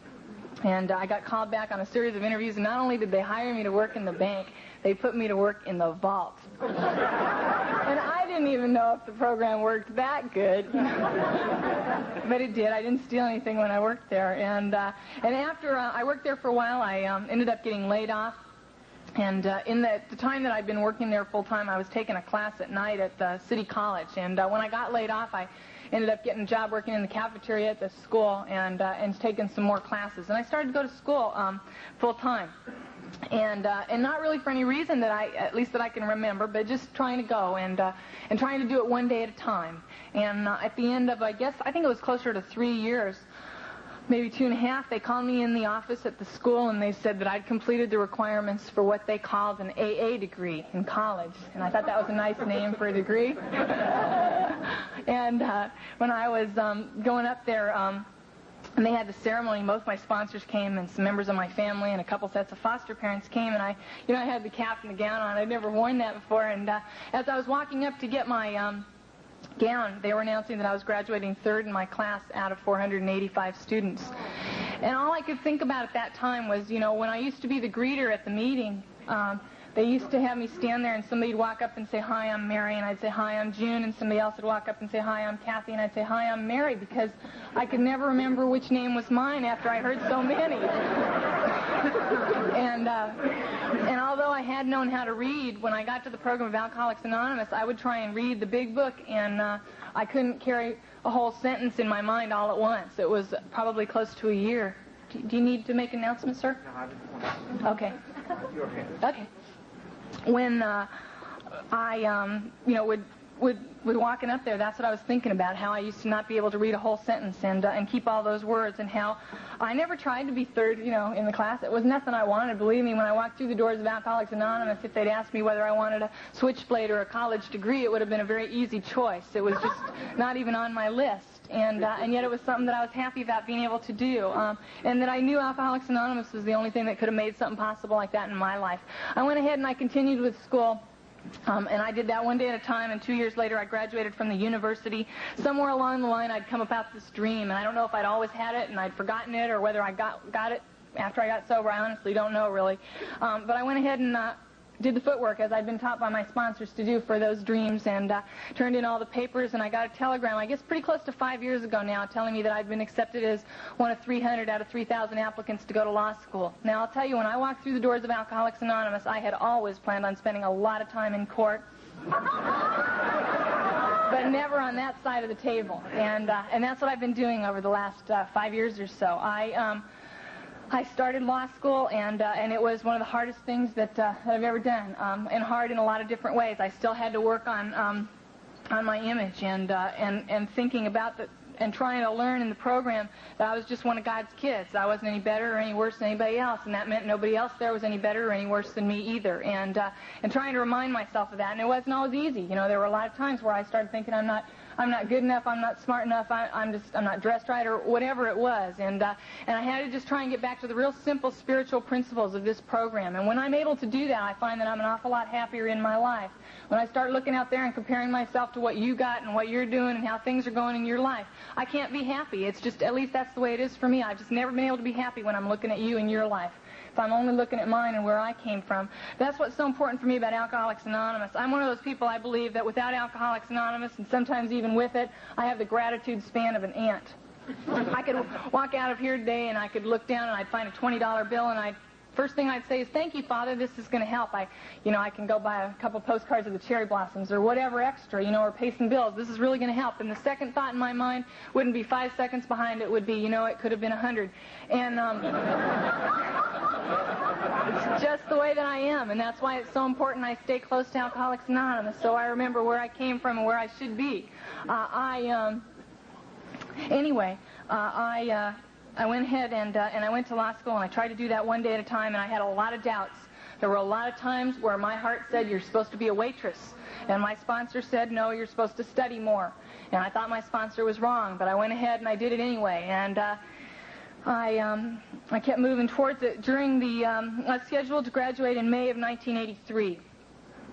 and I got called back on a series of interviews, and not only did they hire me to work in the bank, they put me to work in the vault. And I didn't even know if the program worked that good. But it did. I didn't steal anything when I worked there. And after I worked there for a while, I ended up getting laid off. And in the time that I'd been working there full-time, I was taking a class at night at the City College. And when I got laid off, I ended up getting a job working in the cafeteria at the school and taking some more classes. And I started to go to school full-time. And not really for any reason that at least that I can remember, but just trying to go and trying to do it one day at a time. And at the end of, I think it was closer to 3 years, maybe 2.5, they called me in the office at the school, and they said that I'd completed the requirements for what they called an AA degree in college. And I thought that was a nice name for a degree. And when I was going up there, and they had the ceremony, both my sponsors came and some members of my family and a couple sets of foster parents came, and I had the cap and the gown on. I'd never worn that before, and as I was walking up to get my gown, they were announcing that I was graduating third in my class out of 485 students. And all I could think about at that time was, when I used to be the greeter at the meeting, they used to have me stand there and somebody would walk up and say, hi, I'm Mary, and I'd say, hi, I'm June, and somebody else would walk up and say, hi, I'm Kathy, and I'd say, hi, I'm Mary, because I could never remember which name was mine after I heard so many. And although I had known how to read, when I got to the program of Alcoholics Anonymous, I would try and read the big book, and I couldn't carry a whole sentence in my mind all at once. It was probably close to a year. Do you need to make an announcement, sir? No, I just want to... Okay. You're okay. Okay. When I would walking up there, that's what I was thinking about, how I used to not be able to read a whole sentence and keep all those words, and how I never tried to be third, in the class. It was nothing I wanted. Believe me, when I walked through the doors of Alcoholics Anonymous, if they'd asked me whether I wanted a switchblade or a college degree, it would have been a very easy choice. It was just not even on my list. And yet it was something that I was happy about being able to do. And that I knew Alcoholics Anonymous was the only thing that could have made something possible like that in my life. I went ahead and I continued with school. And I did that one day at a time, and 2 years later I graduated from the university. Somewhere along the line I'd come about this dream, and I don't know if I'd always had it and I'd forgotten it, or whether I got it after I got sober. I honestly don't know, really. But I went ahead and did the footwork as I'd been taught by my sponsors to do for those dreams, and turned in all the papers, and I got a telegram, I guess pretty close to 5 years ago now, telling me that I'd been accepted as one of 300 out of 3,000 applicants to go to law school. Now, I'll tell you, when I walked through the doors of Alcoholics Anonymous, I had always planned on spending a lot of time in court, but never on that side of the table. And that's what I've been doing over the last 5 years or so. I started law school, and it was one of the hardest things that I've ever done, and hard in a lot of different ways. I still had to work on my image and thinking about and trying to learn in the program that I was just one of God's kids. I wasn't any better or any worse than anybody else, and that meant nobody else there was any better or any worse than me either. And trying to remind myself of that, and it wasn't always easy. You know, there were a lot of times where I started thinking I'm not good enough, I'm not smart enough, I'm not dressed right, or whatever it was. And I had to just try and get back to the real simple spiritual principles of this program. And when I'm able to do that, I find that I'm an awful lot happier in my life. When I start looking out there and comparing myself to what you got and what you're doing and how things are going in your life, I can't be happy. It's just, at least that's the way it is for me. I've just never been able to be happy when I'm looking at you and your life. If I'm only looking at mine and where I came from. That's what's so important for me about Alcoholics Anonymous. I'm one of those people, I believe, that without Alcoholics Anonymous, and sometimes even with it, I have the gratitude span of an ant. I could walk out of here today and I could look down and I'd find a $20 bill, and first thing I'd say is, thank you, Father, this is going to help. I can go buy a couple postcards of the cherry blossoms or whatever extra, or pay some bills. This is really going to help. And the second thought in my mind wouldn't be 5 seconds behind it, would be, it could have been 100. And it's just the way that I am, and that's why it's so important I stay close to Alcoholics Anonymous, so I remember where I came from and where I should be. I went ahead and I went to law school, and I tried to do that one day at a time, and I had a lot of doubts. There were a lot of times where my heart said, you're supposed to be a waitress, and my sponsor said, no, you're supposed to study more. And I thought my sponsor was wrong, but I went ahead and I did it anyway, and I kept moving towards it. During I was scheduled to graduate in May of 1983,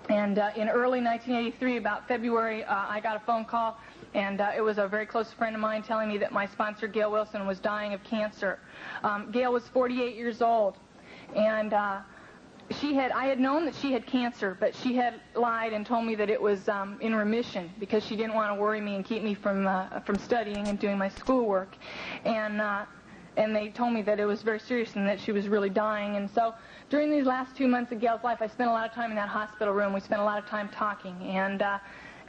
and in early 1983, about February, I got a phone call. And it was a very close friend of mine telling me that my sponsor, Gail Wilson, was dying of cancer. Gail was 48 years old, and I had known that she had cancer, but she had lied and told me that it was in remission because she didn't want to worry me and keep me from studying and doing my schoolwork. And they told me that it was very serious and that she was really dying. And so during these last 2 months of Gail's life, I spent a lot of time in that hospital room. We spent a lot of time talking, and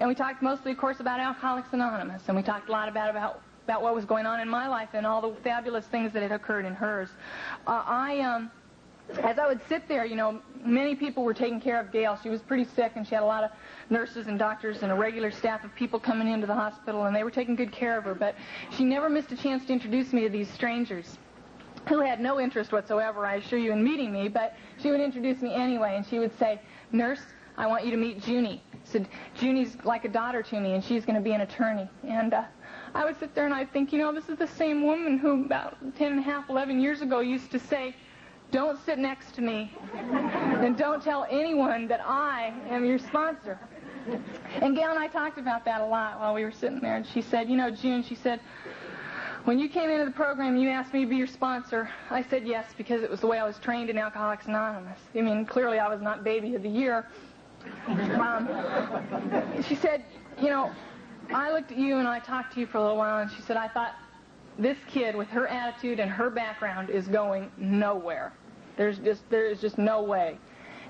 we talked mostly, of course, about Alcoholics Anonymous, and we talked a lot about what was going on in my life and all the fabulous things that had occurred in hers. As I would sit there, many people were taking care of Gail. She was pretty sick, and she had a lot of nurses and doctors and a regular staff of people coming into the hospital, and they were taking good care of her. But she never missed a chance to introduce me to these strangers who had no interest whatsoever, I assure you, in meeting me, but she would introduce me anyway, and she would say, Nurse, I want you to meet Junie. Said, Junie's like a daughter to me, and she's going to be an attorney. And I would sit there and I'd think, this is the same woman who about 11 years ago used to say, don't sit next to me, and don't tell anyone that I am your sponsor. And Gail and I talked about that a lot while we were sitting there, and she said, June, she said, when you came into the program, you asked me to be your sponsor. I said yes, because it was the way I was trained in Alcoholics Anonymous. Clearly I was not baby of the year. She said, I looked at you and I talked to you for a little while, and she said, I thought, this kid with her attitude and her background is going nowhere. There is just no way.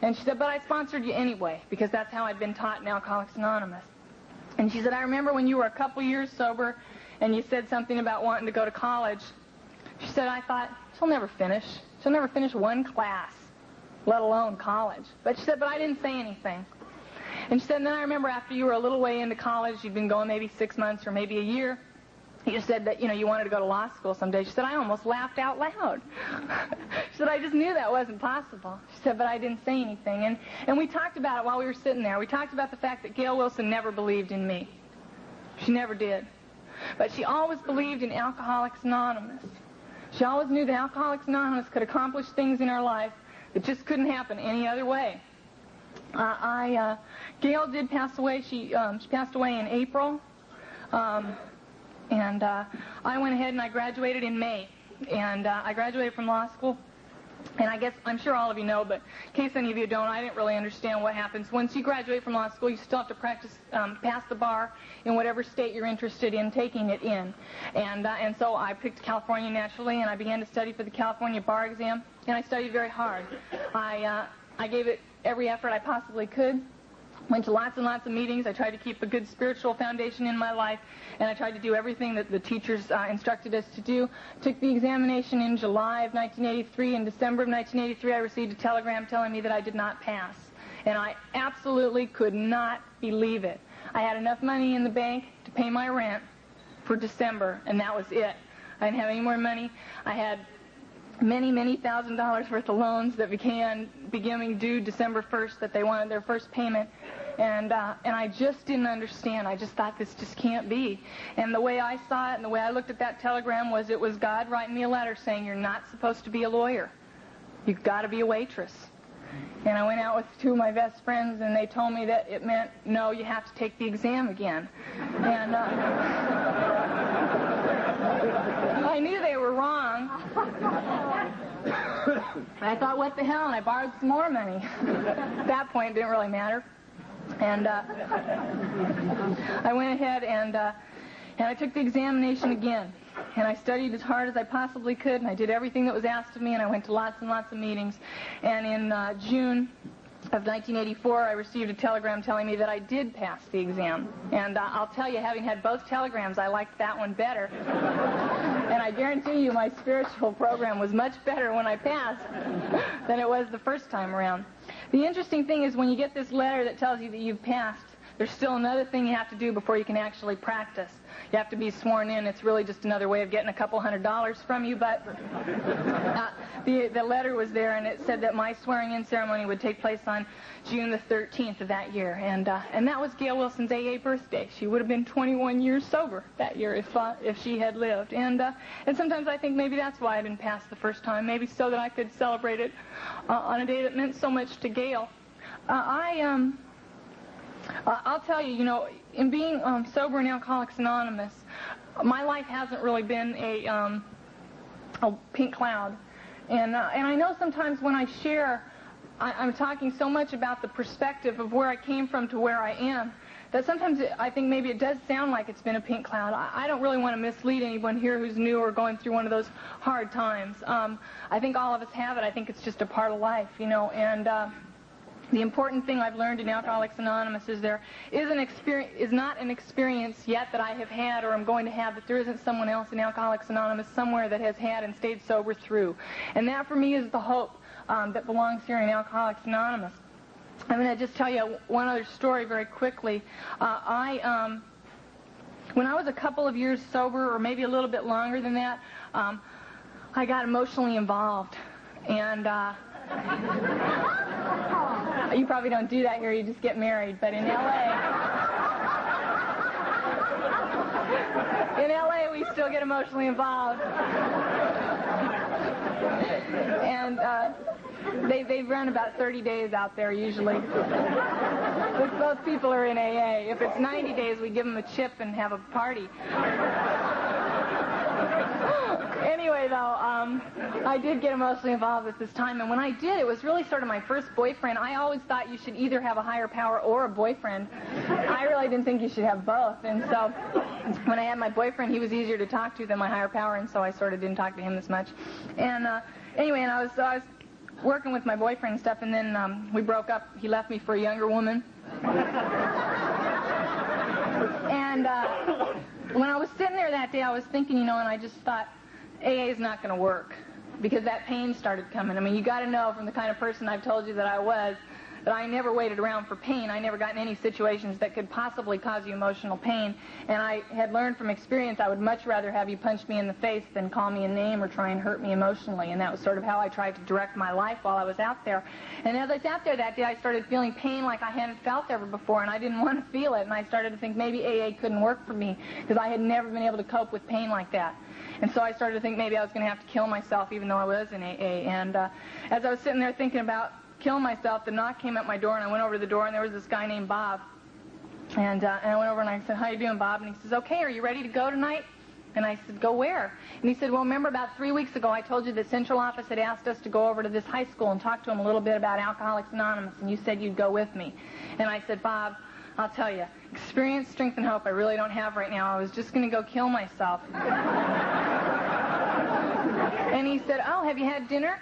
And she said, but I sponsored you anyway, because that's how I'd been taught in Alcoholics Anonymous. And she said, I remember when you were a couple years sober and you said something about wanting to go to college. She said, I thought, she'll never finish. She'll never finish one class, let alone college. But she said, but I didn't say anything. And she said, and then I remember after you were a little way into college, you'd been going maybe 6 months or maybe a year, you said that, you wanted to go to law school someday. She said, I almost laughed out loud. She said, I just knew that wasn't possible. She said, but I didn't say anything. And we talked about it while we were sitting there. We talked about the fact that Gail Wilson never believed in me. She never did. But she always believed in Alcoholics Anonymous. She always knew that Alcoholics Anonymous could accomplish things in her life that just couldn't happen any other way. Gail did pass away. She passed away in April. And I went ahead and I graduated in May. And I graduated from law school. And I'm sure all of you know, but in case any of you don't, I didn't really understand what happens. Once you graduate from law school, you still have to practice, pass the bar in whatever state you're interested in taking it in. And so I picked California naturally, and I began to study for the California bar exam. And I studied very hard. I gave it every effort I possibly could. Went to lots and lots of meetings. I tried to keep a good spiritual foundation in my life, and I tried to do everything that the teachers instructed us to do. Took the examination in July of 1983. In December of 1983, I received a telegram telling me that I did not pass. And I absolutely could not believe it. I had enough money in the bank to pay my rent, for December, and that was it. I didn't have any more money. I had many $1,000s worth of loans that beginning due December 1st that they wanted their first payment. And I just didn't understand. I just thought this just can't be. And the way I saw it and the way I looked at that telegram was it was God writing me a letter saying you're not supposed to be a lawyer. You've got to be a waitress. And I went out with two of my best friends, and they told me that it meant, no, you have to take the exam again. And I knew they were wrong. I thought, what the hell, and I borrowed some more money. At that point, it didn't really matter. And I went ahead and I took the examination again. And I studied as hard as I possibly could, and I did everything that was asked of me, and I went to lots and lots of meetings. And in June of 1984, I received a telegram telling me that I did pass the exam. And I'll tell you, having had both telegrams, I liked that one better. And I guarantee you my spiritual program was much better when I passed than it was the first time around. The interesting thing is when you get this letter that tells you that you've passed, there's still another thing you have to do before you can actually practice. You have to be sworn in. It's really just another way of getting a couple $100 from you, but the letter was there, and it said that my swearing-in ceremony would take place on June the 13th of that year, and that was Gail Wilson's AA birthday. She would have been 21 years sober that year if she had lived, and sometimes I think maybe that's why I didn't pass the first time, maybe so that I could celebrate it on a day that meant so much to Gail. I'll tell you, in being sober in Alcoholics Anonymous, my life hasn't really been a pink cloud. And I know sometimes when I share, I'm talking so much about the perspective of where I came from to where I am, that sometimes I think maybe it does sound like it's been a pink cloud. I don't really want to mislead anyone here who's new or going through one of those hard times. I think all of us have it. I think it's just a part of life, and the important thing I've learned in Alcoholics Anonymous is there is not an experience yet that I have had or I'm going to have that there isn't someone else in Alcoholics Anonymous somewhere that has had and stayed sober through. And that for me is the hope that belongs here in Alcoholics Anonymous. I'm going to just tell you one other story very quickly. When I was a couple of years sober, or maybe a little bit longer than that, I got emotionally involved. And you probably don't do that here, you just get married. But in LA we still get emotionally involved. And they run about 30 days out there usually. If both people are in AA. If it's 90 days, we give them a chip and have a party. Anyway, though, I did get emotionally involved at this time, and when I did, it was really sort of my first boyfriend. I always thought you should either have a higher power or a boyfriend. I really didn't think you should have both, and so when I had my boyfriend, he was easier to talk to than my higher power, and so I sort of didn't talk to him as much. And anyway, and I was working with my boyfriend and stuff, and then we broke up. He left me for a younger woman. And when I was sitting there that day, I was thinking, and I just thought, AA is not going to work, because that pain started coming. I mean, you got to know from the kind of person I've told you that I was, that I never waited around for pain. I never got in any situations that could possibly cause you emotional pain. And I had learned from experience I would much rather have you punch me in the face than call me a name or try and hurt me emotionally. And that was sort of how I tried to direct my life while I was out there. And as I sat there that day, I started feeling pain like I hadn't felt ever before, and I didn't want to feel it. And I started to think maybe AA couldn't work for me, because I had never been able to cope with pain like that. And so I started to think maybe I was going to have to kill myself even though I was in AA. And as I was sitting there thinking about killing myself, the knock came at my door, and I went over to the door, and there was this guy named Bob. And I went over and I said, "How you doing, Bob?" And he says, "Okay, are you ready to go tonight?" And I said, "Go where?" And he said, "Well, remember about 3 weeks ago I told you that Central Office had asked us to go over to this high school and talk to them a little bit about Alcoholics Anonymous, and you said you'd go with me." And I said, "Bob, I'll tell you, experience, strength, and hope I really don't have right now. I was just going to go kill myself." And he said, "Oh, have you had dinner?"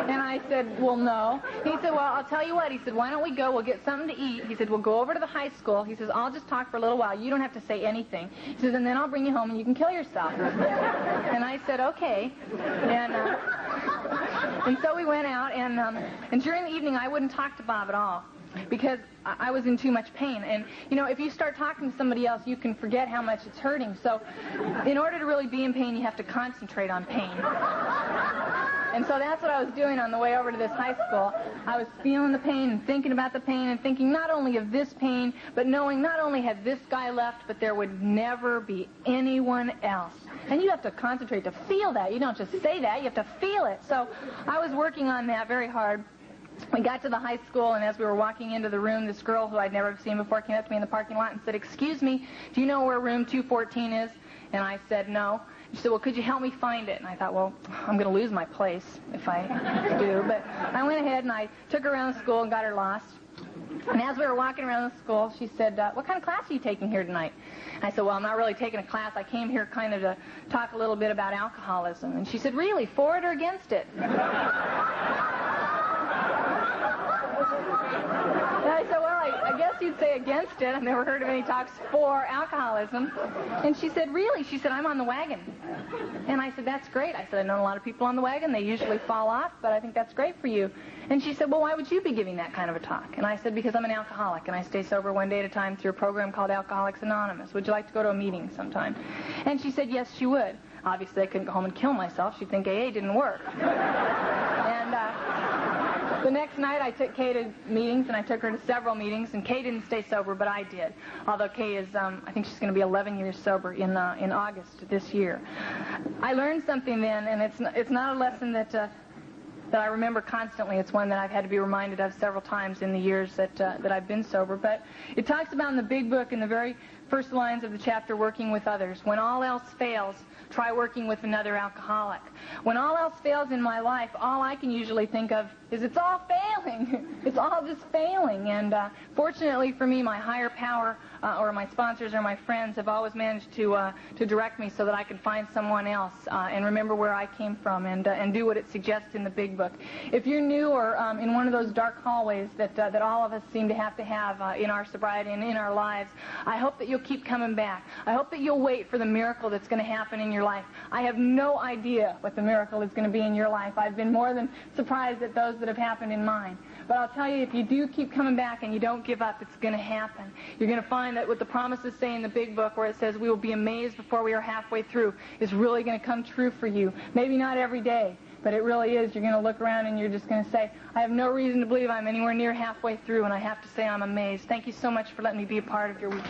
And I said, "Well, no." He said, "Well, I'll tell you what." He said, "Why don't we go? We'll get something to eat." He said, "We'll go over to the high school." He says, "I'll just talk for a little while. You don't have to say anything." He says, "And then I'll bring you home and you can kill yourself." And I said, "Okay." And so we went out, and during the evening I wouldn't talk to Bob at all. because I was in too much pain. And, you know, if you start talking to somebody else, you can forget how much it's hurting. So in order to really be in pain, you have to concentrate on pain. And so that's what I was doing on the way over to this high school. I was feeling the pain and thinking about the pain and thinking not only of this pain, but knowing not only had this guy left, but there would never be anyone else. And you have to concentrate to feel that. You don't just say that. You have to feel it. So I was working on that very hard. We got to the high school, and as we were walking into the room, this girl who I'd never seen before came up to me in the parking lot and said, "Excuse me, do you know where room 214 is?" And I said, "No." She said, "Well, could you help me find it?" And I thought, well, I'm going to lose my place if I do. But I went ahead and I took her around the school and got her lost. And as we were walking around the school, she said, "What kind of class are you taking here tonight?" I said, "Well, I'm not really taking a class. I came here kind of to talk a little bit about alcoholism." And she said, "Really, for it or against it?" And I said, "Well, I guess you'd say against it. I've never heard of any talks for alcoholism." And she said, "Really?" She said, "I'm on the wagon." And I said, "That's great." I said, "I've known a lot of people on the wagon. They usually fall off, but I think that's great for you." And she said, "Well, why would you be giving that kind of a talk?" And I said, "Because I'm an alcoholic, and I stay sober one day at a time through a program called Alcoholics Anonymous. Would you like to go to a meeting sometime?" And she said, yes, she would. Obviously, I couldn't go home and kill myself. She'd think AA didn't work. And the next night, I took Kay to meetings, and I took her to several meetings, and Kay didn't stay sober, but I did. Although Kay is, I think she's going to be 11 years sober in August this year. I learned something then, and it's not a lesson that I remember constantly. It's one that I've had to be reminded of several times in the years that I've been sober. But it talks about in the big book, in the very first lines of the chapter, working with others. When all else fails, try working with another alcoholic. When all else fails in my life, all I can usually think of is it's all failing. It's all just failing. And fortunately for me, my higher power or my sponsors or my friends have always managed to direct me so that I can find someone else and remember where I came from and do what it suggests in the big book. If you're new or in one of those dark hallways that all of us seem to have in our sobriety and in our lives, I hope that you'll keep coming back. I hope that you'll wait for the miracle that's going to happen in your life. I have no idea what the miracle is going to be in your life. I've been more than surprised at those that have happened in mine. But I'll tell you, if you do keep coming back and you don't give up, it's going to happen. You're going to find that what the promises say in the big book, where it says we will be amazed before we are halfway through, is really going to come true for you. Maybe not every day, but it really is. You're going to look around and you're just going to say, I have no reason to believe I'm anywhere near halfway through, and I have to say I'm amazed. Thank you so much for letting me be a part of your week.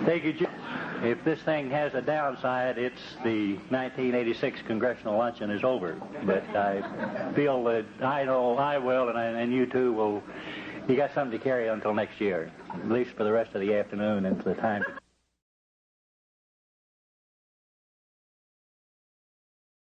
Thank you, Jim. If this thing has a downside, it's the 1986 Congressional Luncheon is over. But I feel that I know I will, and you too will. You got something to carry until next year, at least for the rest of the afternoon and for the time.